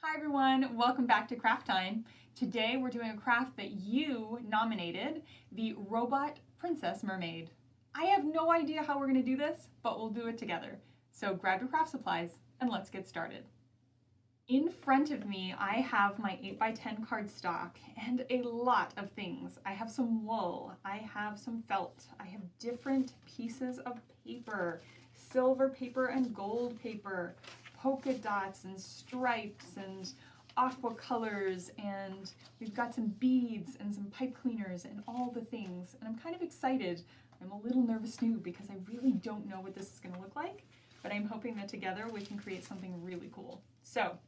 Hi everyone, welcome back to Craft Time. Today we're doing a craft that you nominated, the Robot Princess Mermaid. I have no idea how we're going to do this, but we'll do it together. So grab your craft supplies and let's get started. In front of me, I have my 8x10 cardstock and a lot of things. I have some wool, I have some felt, I have different pieces of paper, silver paper and gold paper, polka dots and stripes and aqua colors, and we've got some beads and some pipe cleaners and all the things. And I'm kind of excited. I'm a little nervous too because I really don't know what this is going to look like, but I'm hoping that together we can create something really cool. So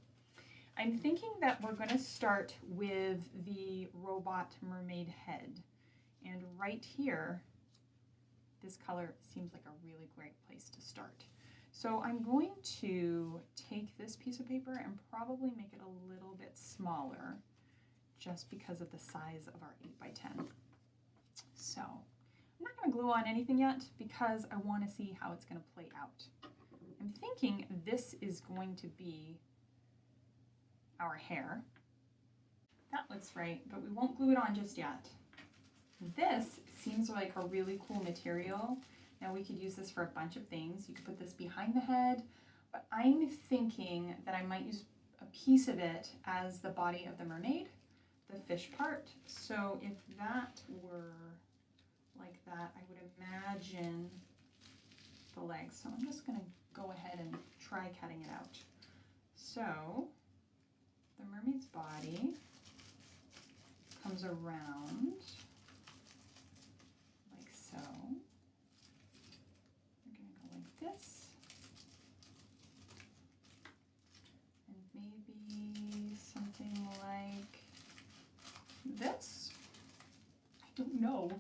I'm thinking that we're going to start with the robot mermaid head. And right here, this color seems like a really great place to start. So I'm going to take this piece of paper and probably make it a little bit smaller just because of the size of our 8x10. So I'm not going to glue on anything yet because I want to see how it's going to play out. I'm thinking this is going to be our hair. That looks right, but we won't glue it on just yet. This seems like a really cool material. Now we could use this for a bunch of things. You could put this behind the head, but I'm thinking that I might use a piece of it as the body of the mermaid, the fish part. So if that were like that, I would imagine the legs. So I'm just gonna go ahead and try cutting it out. So the mermaid's body comes around like so. This, and maybe something like this. I don't know,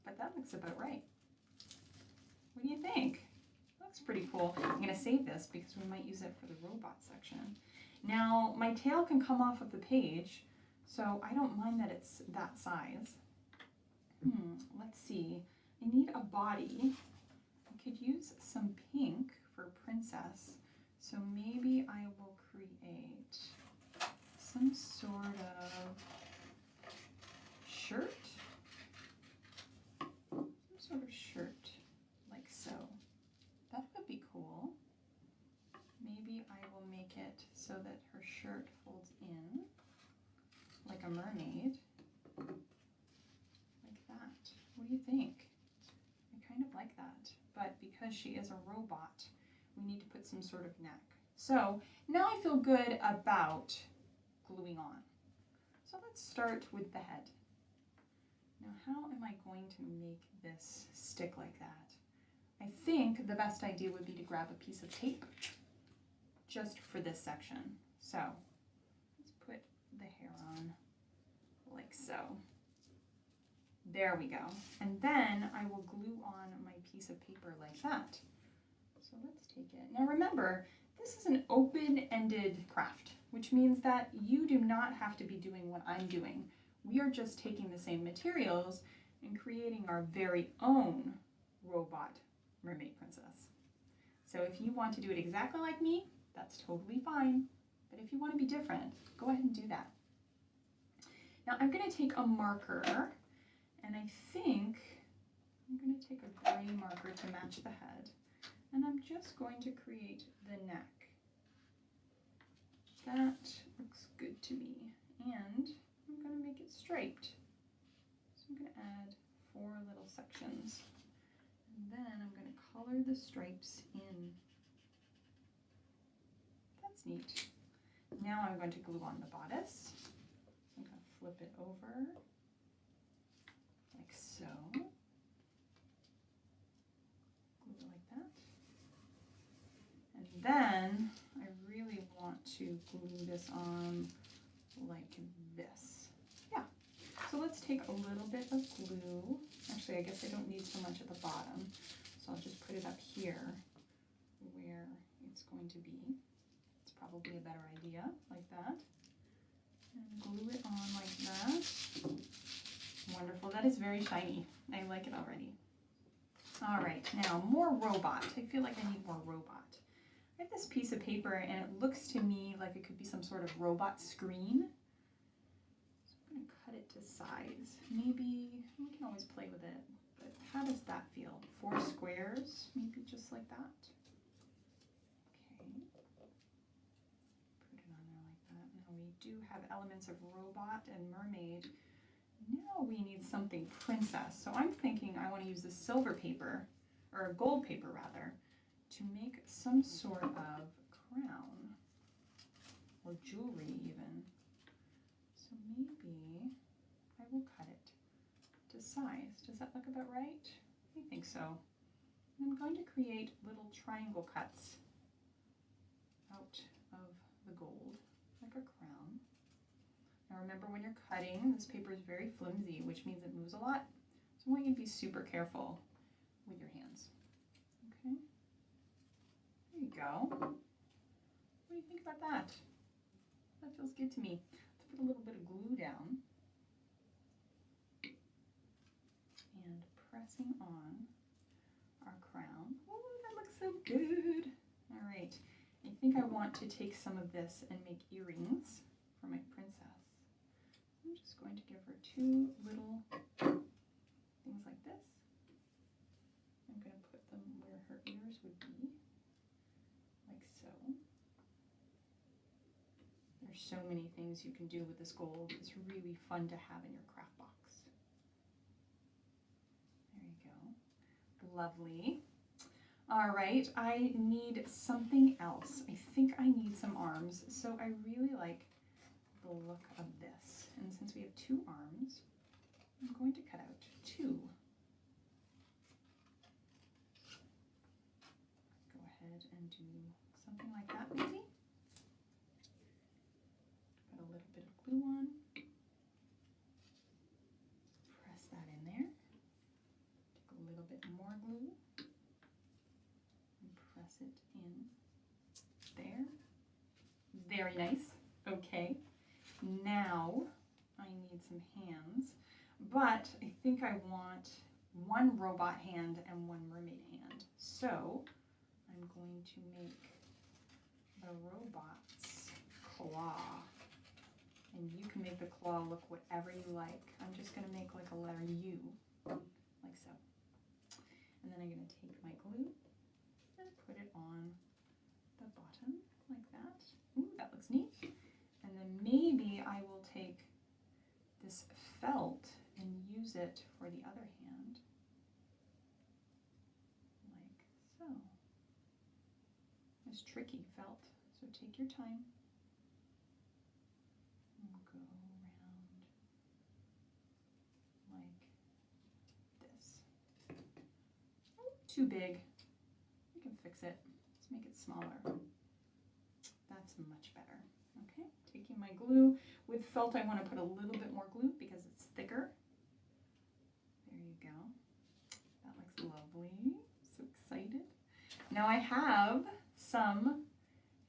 but that looks about right. What do you think? Looks pretty cool. I'm going to save this because we might use it for the robot section. Now my tail can come off of the page, so I don't mind that it's that size. Let's see. I need a body. Could use some pink for princess, so maybe I will create some sort of shirt, like so. That would be cool. Maybe I will make it so that her shirt folds in like a mermaid, like that. What do you think? I kind of like that. But because she is a robot, we need to put some sort of neck. So now I feel good about gluing on. So let's start with the head. Now how am I going to make this stick like that? I think the best idea would be to grab a piece of tape just for this section. So let's put the hair on like so. There we go. And then I will glue on my piece of paper like that. So let's take it. Now remember, this is an open-ended craft, which means that you do not have to be doing what I'm doing. We are just taking the same materials and creating our very own robot mermaid princess. So if you want to do it exactly like me, that's totally fine. But if you want to be different, go ahead and do that. Now I'm going to take a marker. And I think I'm going to take a gray marker to match the head, and I'm just going to create the neck. That looks good to me, and I'm going to make it striped. So I'm going to add 4 little sections, and then I'm going to color the stripes in. That's neat. Now I'm going to glue on the bodice. I'm going to flip it over. Like so. Glue it like that. And then I really want to glue this on like this. Yeah. So let's take a little bit of glue. Actually, I guess I don't need so much at the bottom. So I'll just put it up here where it's going to be. It's probably a better idea, like that. And glue it on like that. Wonderful. That is very shiny. I like it already. All right, now more robot. I feel like I need more robot. I have this piece of paper and it looks to me like it could be some sort of robot screen. So I'm going to cut it to size. Maybe, we can always play with it, but how does that feel? 4 squares, maybe just like that. Okay. Put it on there like that. Now we do have elements of robot and mermaid. Now we need something princess. So I'm thinking I want to use the silver paper, or gold paper rather, to make some sort of crown or jewelry even. So maybe I will cut it to size. Does that look about right? I think so. And I'm going to create little triangle cuts out of the gold, like a crown. Now remember, when you're cutting, this paper is very flimsy, which means it moves a lot. So I want you to be super careful with your hands. Okay, there you go. What do you think about that? That feels good to me. Let's put a little bit of glue down and pressing on our crown. Oh, that looks so good. All right, I think I want to take some of this and make earrings for my princess. I'm just going to give her 2 little things like this. I'm going to put them where her ears would be, like so. There's so many things you can do with this gold. It's really fun to have in your craft box. There you go. Lovely. All right, I need something else. I think I need some arms. So I really like the look of this. And since we have 2 arms, I'm going to cut out 2. Go ahead and do something like that maybe. Put a little bit of glue on. Press that in there. Take a little bit more glue. And press it in there. Very nice. Okay. Now I need some hands, but I think I want 1 robot hand and 1 mermaid hand. So I'm going to make the robot's claw, and you can make the claw look whatever you like. I'm just going to make like a letter U, like so. And then I'm going to take my glue and put it on the bottom like that. Ooh, that looks neat. And then maybe I will take this felt and use it for the other hand, like so. It's tricky felt, so take your time. And go around like this. Oh, too big. We can fix it. Let's make it smaller. That's much better. Okay, taking my glue. With felt, I want to put a little bit more glue because it's thicker. There you go. That looks lovely. So excited. Now I have some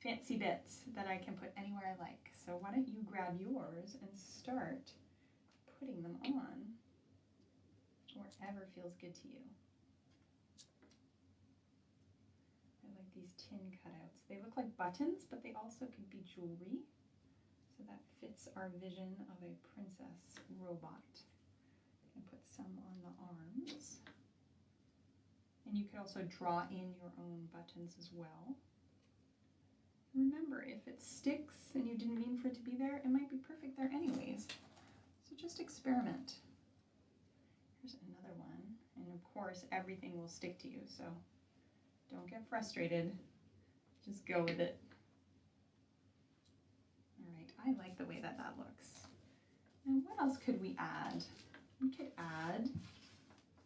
fancy bits that I can put anywhere I like. So why don't you grab yours and start putting them on wherever feels good to you. I like these tin cutouts. They look like buttons, but they also could be jewelry. So that fits our vision of a princess robot. And put some on the arms. And you could also draw in your own buttons as well. Remember, if it sticks and you didn't mean for it to be there, it might be perfect there anyways. So just experiment. Here's another one. And of course, everything will stick to you, so don't get frustrated. Just go with it. All right, I like the way that that looks. Now, what else could we add? We could add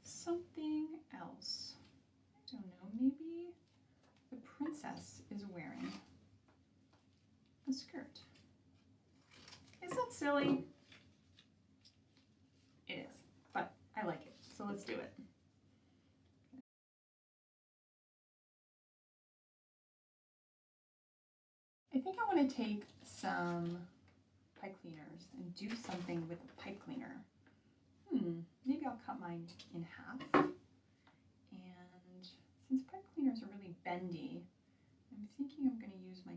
something else. I don't know, maybe the princess is wearing a skirt. Is that silly? It is, but I like it, so let's do it. I think I want to take some pipe cleaners and do something with the pipe cleaner. Maybe I'll cut mine in half. And since pipe cleaners are really bendy, I'm thinking I'm going to use my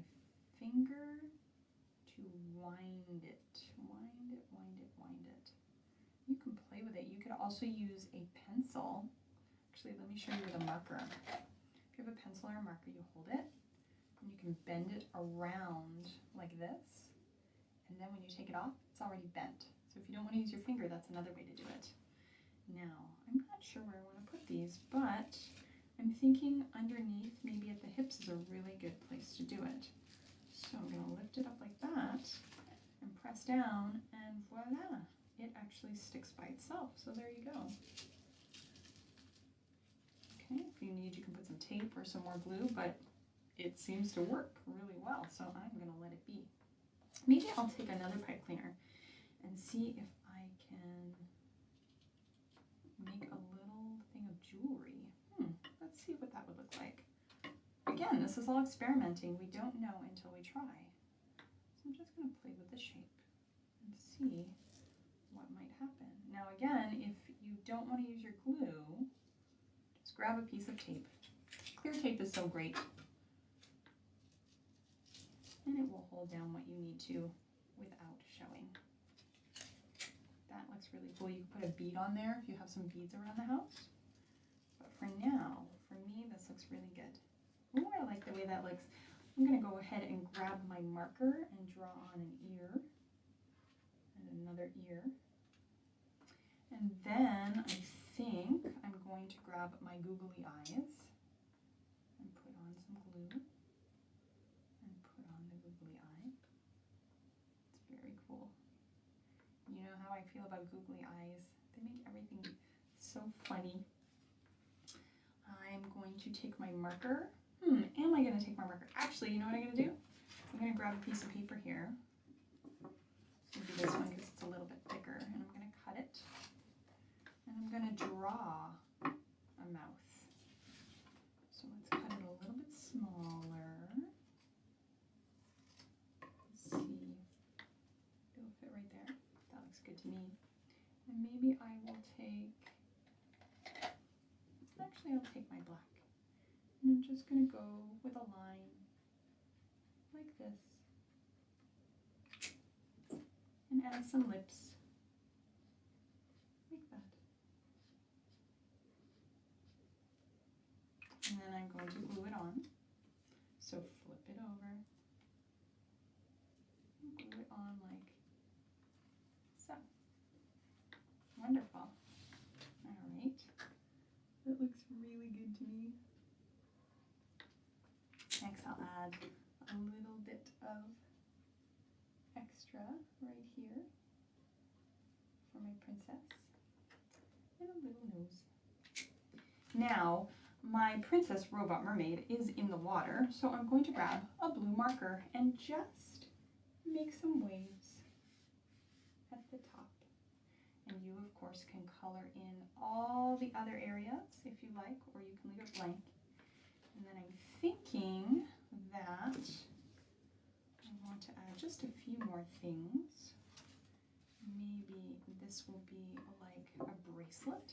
finger to wind it. Wind it, wind it, wind it. You can play with it. You could also use a pencil. Actually, let me show you with a marker. If you have a pencil or a marker, you hold it, and you can bend it around like this. And then when you take it off, it's already bent. So if you don't want to use your finger, that's another way to do it. Now, I'm not sure where I want to put these, but I'm thinking underneath, maybe at the hips is a really good place to do it. So I'm going to lift it up like that and press down, and voila, it actually sticks by itself. So there you go. Okay, if you need, you can put some tape or some more glue, but it seems to work really well, so I'm going to let it be. Maybe I'll take another pipe cleaner and see if I can make a little thing of jewelry. Let's see what that would look like. Again, this is all experimenting. We don't know until we try. So I'm just going to play with the shape and see what might happen. Now again, if you don't want to use your glue, just grab a piece of tape. Clear tape is so great. And it will hold down what you need to without showing. That looks really cool. You can put a bead on there if you have some beads around the house. But for now, for me, this looks really good. Oh, I like the way that looks. I'm going to go ahead and grab my marker and draw on an ear and another ear. And then I think I'm going to grab my googly eyes and put on some glue and put on the googly eye. It's very cool. You know how I feel about googly eyes. They make everything so funny. I'm going to take my marker. Am I going to take my marker? Actually, you know what I'm going to do? I'm going to grab a piece of paper here. I'm going to do this one because it's a little bit thicker. And I'm going to cut it. And I'm going to draw a mouth. So let's cut it a little bit smaller. Let's see. It'll fit right there. That looks good to me. And maybe I will take... Actually, I'll take my black. And I'm just going to go with a line like this and add some lips like that. And then I'm going to glue it on. So flip it over and glue it on like so. Wonderful. All right. That looks really good to me. Next, I'll add a little bit of extra right here for my princess and a little nose. Now, my princess robot mermaid is in the water, so I'm going to grab a blue marker and just make some waves at the top. And you, of course, can color in all the other areas if you like, or you can leave it blank. And then I'm thinking that I want to add just a few more things. Maybe this will be like a bracelet.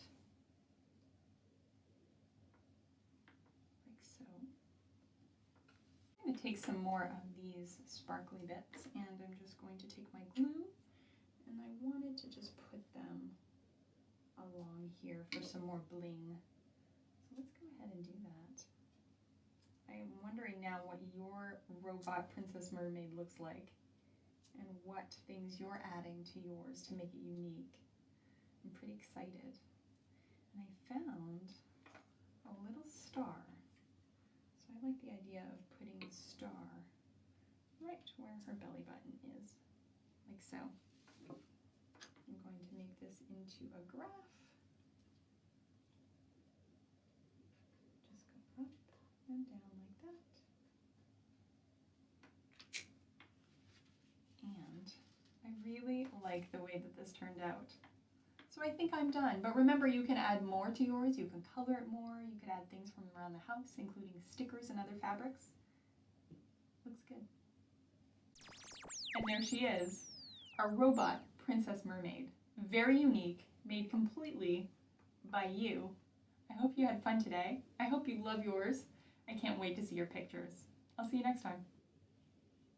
Like so. I'm going to take some more of these sparkly bits, and I'm just going to take my glue, and I wanted to just put them along here for some more bling. So let's go ahead and do that. I'm wondering now what your robot Princess Mermaid looks like and what things you're adding to yours to make it unique. I'm pretty excited. And I found a little star. So I like the idea of putting the star right where her belly button is, like so. I'm going to make this into a graph. Just go up and down like that. And I really like the way that this turned out. So I think I'm done. But remember, you can add more to yours. You can color it more. You could add things from around the house, including stickers and other fabrics. Looks good. And there she is, our robot Princess Mermaid. Very unique, made completely by you. I hope you had fun today. I hope you love yours. I can't wait to see your pictures. I'll see you next time.